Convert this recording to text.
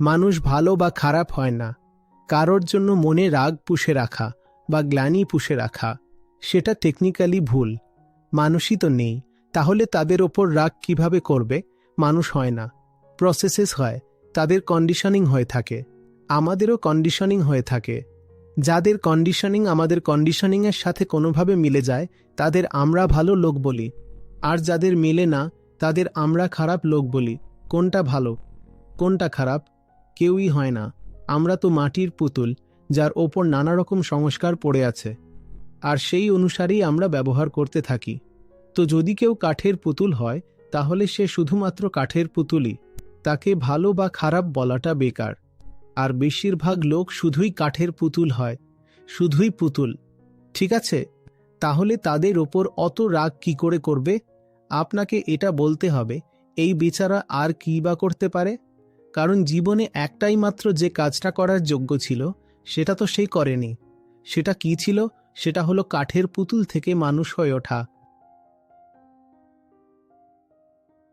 মানুষ ভালো বা খারাপ হয় না। কারোর জন্য মনে রাগ পুষে রাখা বা গ্লানি পুষে রাখা সেটা টেকনিক্যালি ভুল। মানুষই তো নেই, তাহলে তাদের ওপর রাগ কিভাবে করবে? মানুষ হয় না, প্রসেসেস হয়, তাদের কন্ডিশনিং হয়ে থাকে। আমাদেরও কন্ডিশনিং হয়ে থাকে। যাদের কন্ডিশনিং আমাদের কন্ডিশনিংয়ের সাথে কোনোভাবে মিলে যায় তাদের আমরা ভালো লোক বলি, আর যাদের মেলে না তাদের আমরা খারাপ লোক বলি। কোনটা ভালো কোনটা খারাপ কেউই হয় না। আমরা তো মাটির পুতুল, যার ওপর নানা রকম সংস্কার পড়ে আছে, আর সেই অনুসারেই আমরা ব্যবহার করতে থাকি। তো যদি কেউ কাঠের পুতুল হয় তাহলে সে শুধুমাত্র কাঠের পুতুলই, তাকে ভালো বা খারাপ বলাটা বেকার। আর বেশিরভাগ লোক শুধুই কাঠের পুতুল হয়, শুধুই পুতুল, ঠিক আছে? তাহলে তাদের ওপর অত রাগ কি করে করবে? আপনাকে এটা বলতে হবে, এই বেচারা আর কি বা করতে পারে? কারণ জীবনে একটাই মাত্র যে কাজটা করার যোগ্য ছিল সেটা তো সে করেনি। সেটা কি ছিল? সেটা হলো কাঠের পুতুল থেকে মানুষ হয়ে ওঠা।